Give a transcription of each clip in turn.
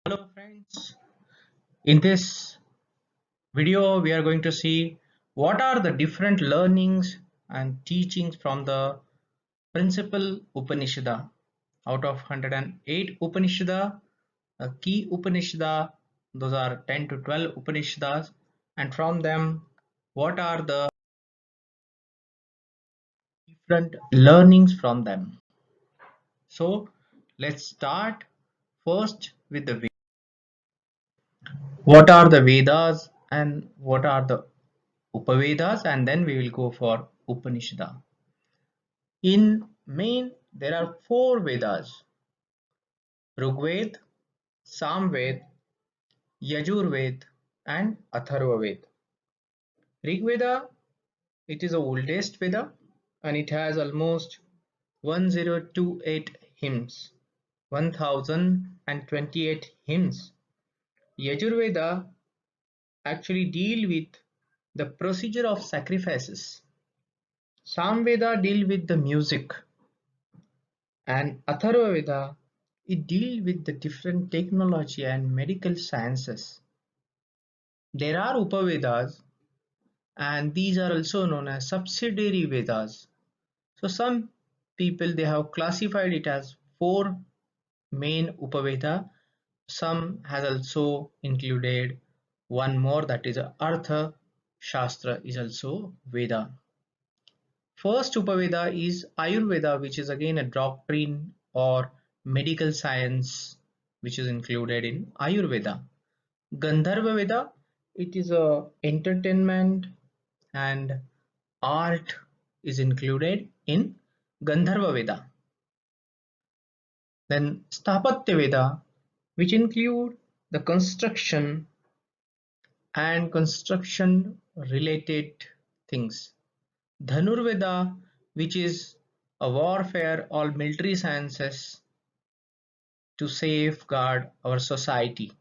Hello friends, in this video we are going to see what are the different learnings and teachings from the principal Upanishad. Out of 108 Upanishads, key Upanishads, those are 10 to 12 Upanishads, and from them what are the different learnings from them. So let's start first with the what are the Vedas and what are the Upavedas, and then we will go for Upanishad. In main, there are four Vedas: Rigved, Samved, Yajurved, and Atharvaved. Rigveda, it is the oldest Veda, and it has almost 1028 hymns, 1028 hymns. Yajurveda actually deal with the procedure of sacrifices. Samveda deal with the music, and Atharvaveda it deals with the different technology and medical sciences. There are Upavedas, and these are also known as subsidiary Vedas. So some people they have classified it as four main Upaveda. Some has also included one more, that is Artha Shastra is also Veda. First Upaveda is Ayurveda, which is again a doctrine or medical science which is included in Ayurveda. Gandharva Veda, it is a entertainment and art is included in Gandharva Veda. Then Sthapatya Veda, which include the construction and construction related things. Dhanurveda, which is a warfare or military sciences to safeguard our society.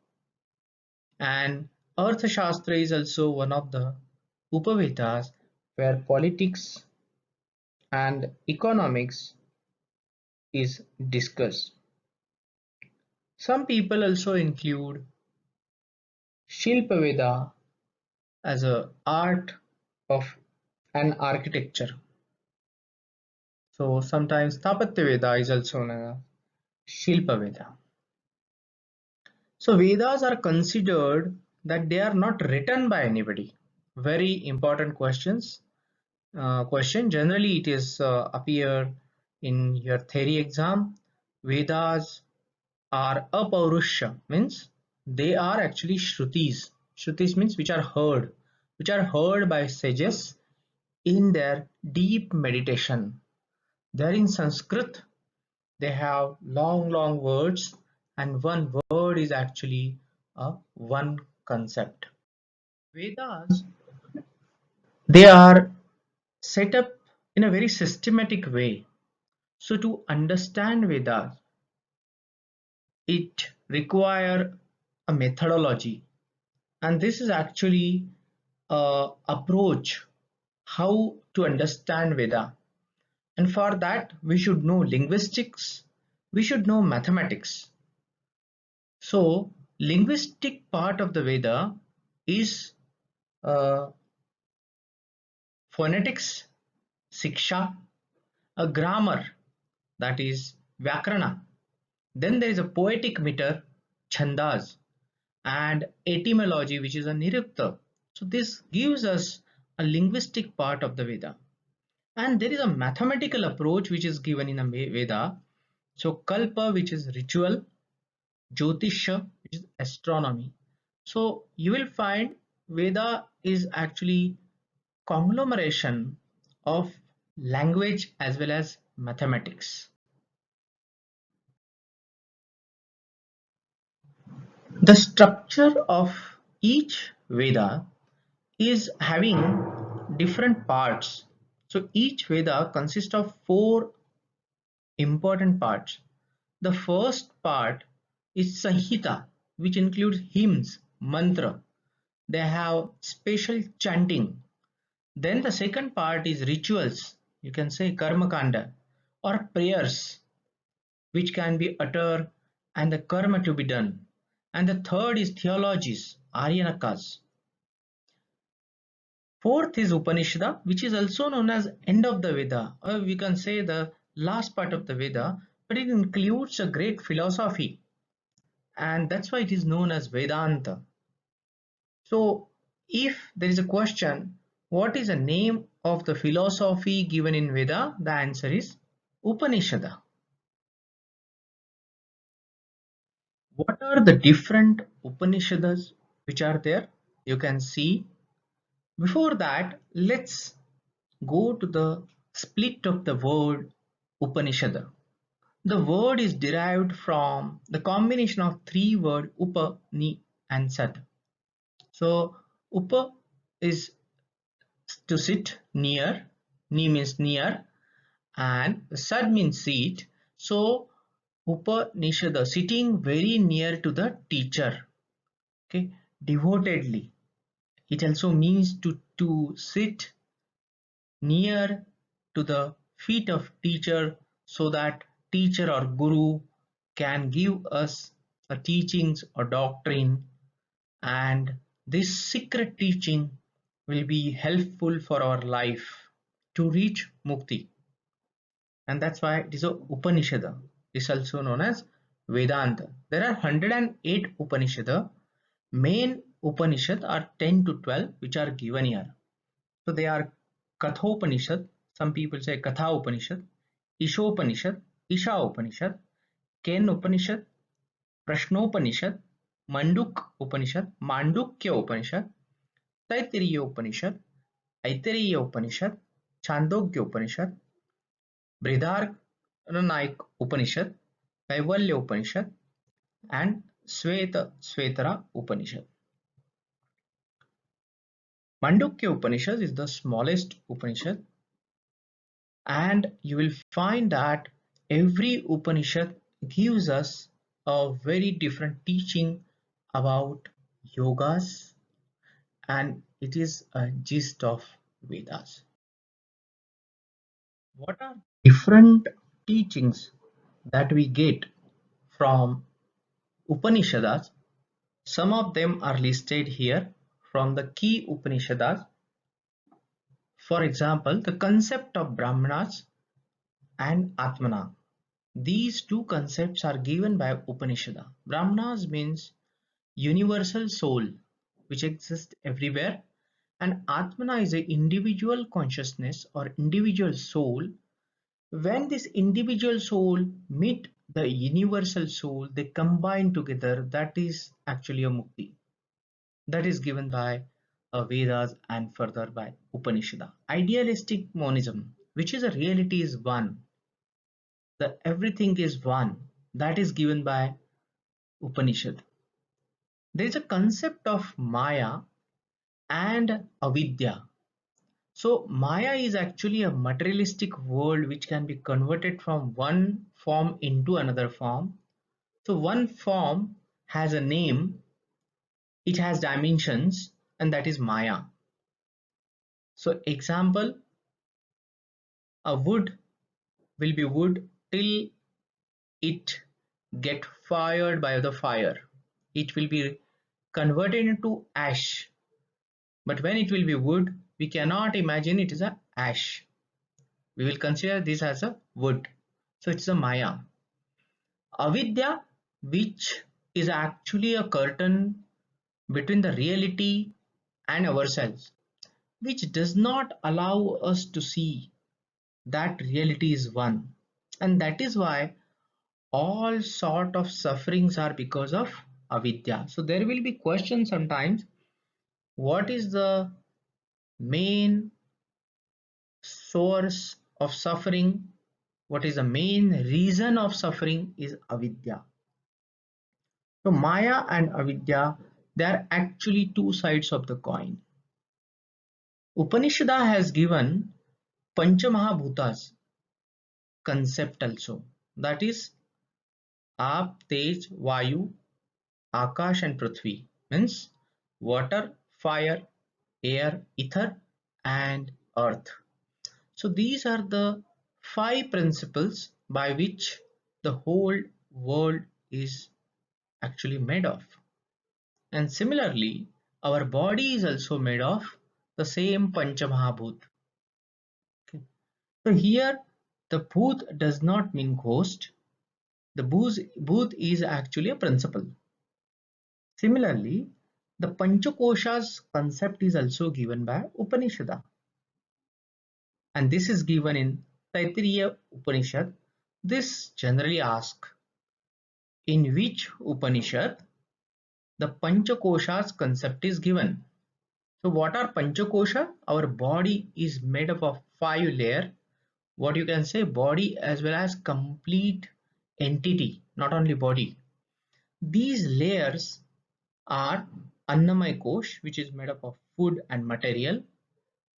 And Arthashastra is also one of the Upavedas where politics and economics is discussed. Some people also include Shilpaveda as a art of an architecture. So sometimes Sthapatya Veda is also known as Shilpa Veda. So Vedas are considered that they are not written by anybody. Very important questions. Question generally it is appear in your theory exam. Vedas are apaurusha, means they are actually shrutis. Shrutis means which are heard by sages in their deep meditation. They're in Sanskrit. They have long words, and one word is actually a one concept. Vedas, they are set up in a very systematic way. So to understand Vedas, it require a methodology, and this is actually a approach how to understand Veda. And for that, we should know linguistics, we should know mathematics. So, linguistic part of the Veda is uh, phonetics, siksha, a grammar, that is vyakarana. Then there is a poetic meter, chandas, and etymology, which is a nirukta. So this gives us a linguistic part of the Veda. And there is a mathematical approach which is given in a Veda. So kalpa, which is ritual, jyotisha, which is astronomy. So you will find Veda is actually conglomeration of language as well as mathematics. The structure of each Veda is having different parts. So each Veda consists of four important parts. The first part is Sanhita, which includes hymns, mantra. They have special chanting. Then the second part is rituals. You can say karma kanda or prayers which can be uttered and the karma to be done. And the third is theologies, Aryanakas. Fourth is Upanishad, which is also known as end of the Veda, or we can say the last part of the Veda, but it includes a great philosophy, and that's why it is known as Vedanta. So, if there is a question, what is the name of the philosophy given in Veda? The answer is Upanishad. What are the different Upanishads which are there? You can see. Before that, let's go to the split of the word Upanishad. The word is derived from the combination of three words Upa, Ni and Sad. So Upa is to sit near, Ni means near, and Sad means seat. So Upanishad, sitting very near to the teacher, okay, devotedly. It also means to sit near to the feet of teacher so that teacher or guru can give us a teachings or doctrine, and this secret teaching will be helpful for our life to reach mukti, and that's why it is a Upanishad. It is also known as Vedanta. There are 108 Upanishad. Main Upanishad are 10 to 12 which are given here. So they are Kathopanishad, some people say Katha Upanishad, Ishopanishad, Isha Upanishad, Ken Upanishad, Prashnopanishad, Manduk Upanishad, Mandukya Upanishad, Taittiriya Upanishad, Aitareya Upanishad, Chandogya Upanishad, Brihadaranyaka Upanishad, Kaivalya Upanishad, and Svetara Upanishad. Mandukya Upanishad is the smallest Upanishad, and you will find that every Upanishad gives us a very different teaching about yogas, and it is a gist of Vedas. What are different teachings that we get from Upanishads? Some of them are listed here from the key Upanishads. For example, the concept of Brahmanas and Atmana. These two concepts are given by Upanishad. Brahmanas means universal soul which exists everywhere, and Atmana is an individual consciousness or individual soul. When this individual soul meet the universal soul, they combine together. That is actually a mukti. That is given by Vedas and further by Upanishad. Idealistic monism, which is a reality is one, the everything is one, that is given by Upanishad. There is a concept of Maya and Avidya. So Maya is actually a materialistic world which can be converted from one form into another form. So one form has a name, it has dimensions, and that is Maya. So example, a wood will be wood till it get fired by the fire. It will be converted into ash. But when it will be wood, we cannot imagine it is a ash. We will consider this as a wood. So it's a Maya. Avidya, which is actually a curtain between the reality and ourselves, which does not allow us to see that reality is one. And that is why all sort of sufferings are because of avidya. So there will be questions sometimes, what is the main source of suffering? What is the main reason of suffering is avidya. So Maya and avidya, they are actually two sides of the coin. Upanishad has given Panchamahabhutas concept also, that is Aap, Tej, Vayu, Akash and Prithvi, means water, fire, air, ether and earth. So these are the five principles by which the whole world is actually made of. And similarly, our body is also made of the same Panchamahabhut. Okay. So here the Bhut does not mean ghost. The Bhut is actually a principle. Similarly, the Panchakoshas concept is also given by Upanishad, and this is given in Taittiriya Upanishad. This generally asks, in which Upanishad the Panchakoshas concept is given. So what are Panchakosha? Our body is made up of 5 layers. What you can say, body as well as complete entity, not only body. These layers are Annamaya Kosh, which is made up of food and material,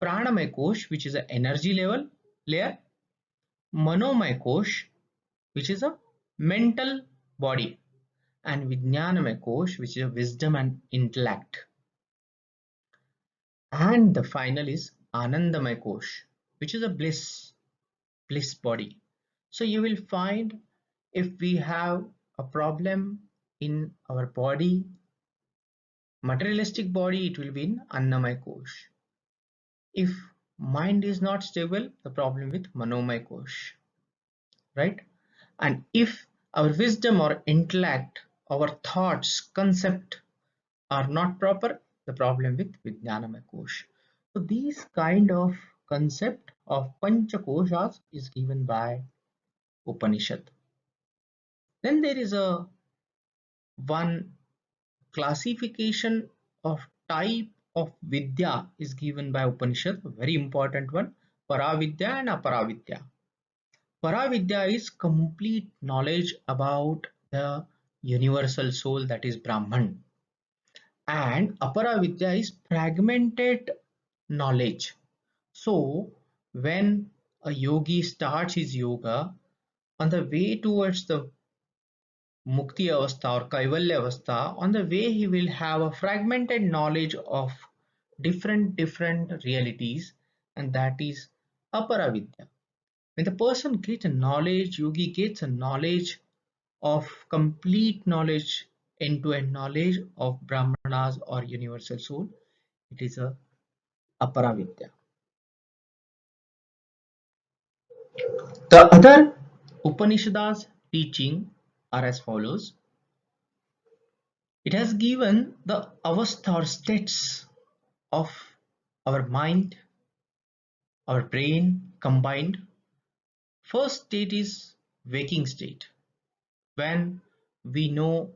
Pranamaya Kosh, which is an energy level layer, Manomaya Kosh, which is a mental body, and Vijnanamaya Kosh, which is a wisdom and intellect. And the final is Anandamaya Kosh, which is a bliss body. So you will find, if we have a problem in our body, materialistic body, it will be in Annamaya Kosh. If mind is not stable, the problem with Manomaya Kosh, right? And if our wisdom or intellect, our thoughts, concept are not proper, the problem with Vijnanamaya Kosh. So these kind of concept of Panchakoshas is given by Upanishad. Then there is a one classification of type of Vidya is given by Upanishad, a very important one, Paravidya and Aparavidya. Paravidya is complete knowledge about the universal soul, that is Brahman. And Aparavidya is fragmented knowledge. So when a yogi starts his yoga, on the way towards the Mukti Avastha or Kaivalya Avastha, on the way he will have a fragmented knowledge of different realities, and that is Aparavidya. When the person gets a knowledge, yogi gets a knowledge of complete knowledge, end-to-end knowledge of Brahmanas or universal soul, it is a Aparavidya. The other Upanishads teaching are as follows. It has given the avastha or states of our mind, our brain combined. First state is waking state, when we know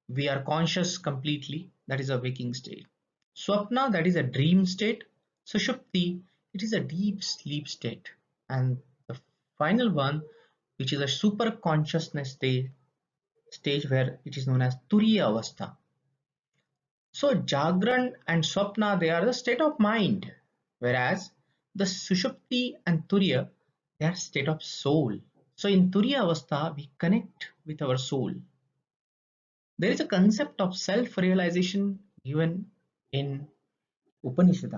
we are conscious completely, that is a waking state. Swapna, that is a dream state. Sushupti, it is a deep sleep state. And the final one, which is a super consciousness stage where it is known as Turiya Avastha. So Jagran and Swapna, they are the state of mind, whereas the Sushupti and Turiya, they are state of soul. So in Turiya Avastha, we connect with our soul. There is a concept of self-realization given in Upanishad.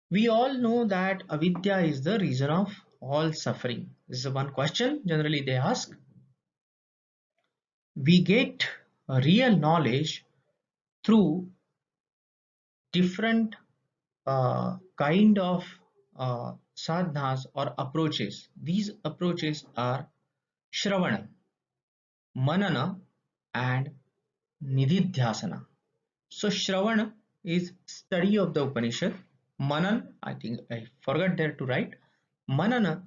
We all know that avidya is the reason of all suffering. This is one question generally they ask. We get a real knowledge through different kind of sadhanas or approaches. These approaches are Shravana, Manana, and Nididhyasana. So Shravana is study of the Upanishad. Manan, I think I forgot there to write. Manana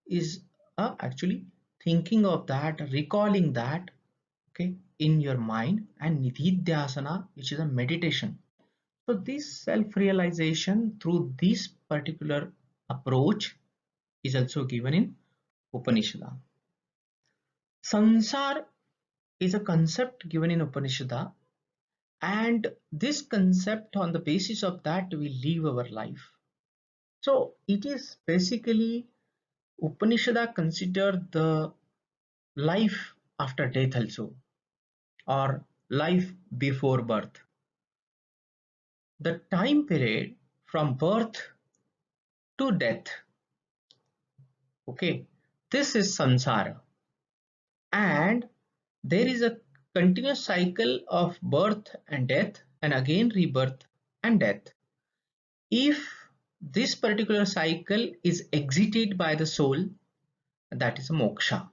is actually thinking of that, recalling that, okay, in your mind, and Nididhyasana, which is a meditation. So this self-realization through this particular approach is also given in Upanishad. Sansar is a concept given in Upanishad, and this concept, on the basis of that we live our life. So it is basically Upanishad consider the life after death also, or life before birth. The time period from birth to death. Okay, this is samsara, and there is a continuous cycle of birth and death and again rebirth and death. If this particular cycle is exited by the soul, that is a moksha.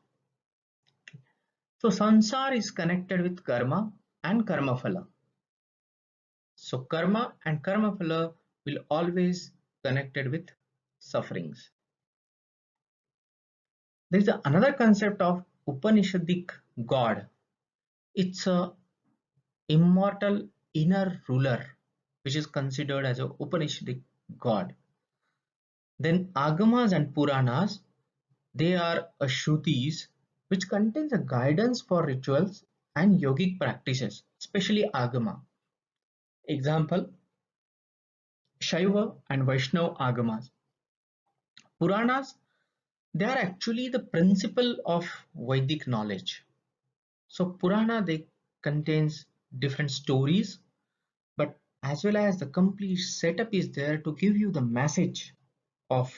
So sansar is connected with karma and karma phala. So karma and karma phala will always connected with sufferings. There is another concept of Upanishadic God. It's a immortal inner ruler which is considered as a Upanishadic God. Then Agamas and Puranas, they are a Shrutis which contains a guidance for rituals and yogic practices, especially Agama. Example, Shaiva and Vaishnava Agamas. Puranas, they are actually the principle of Vedic knowledge. So Purana, they contains different stories, but as well as the complete setup is there to give you the message of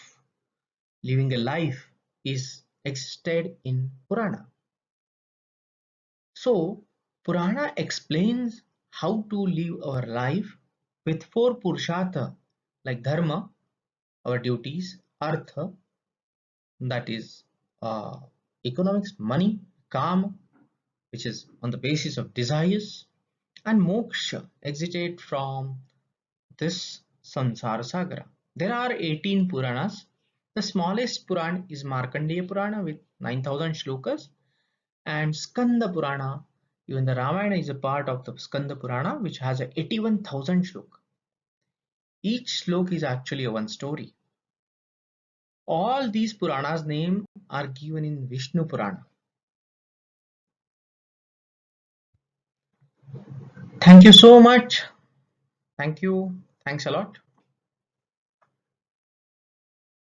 living a life is existed in Purana. So Purana explains how to live our life with four Purushartha like Dharma, our duties, Artha, that is economics, money, Kama, which is on the basis of desires, and Moksha, exited from this Sansara Sagara. There are 18 Puranas. The smallest Puran is Markandeya Purana with 9,000 shlokas, and Skanda Purana, even the Ramayana is a part of the Skanda Purana, which has a 81,000 shloka. Each shloka is actually a one story. All these Puranas' names are given in Vishnu Purana. Thank you so much. Thank you. Thanks a lot.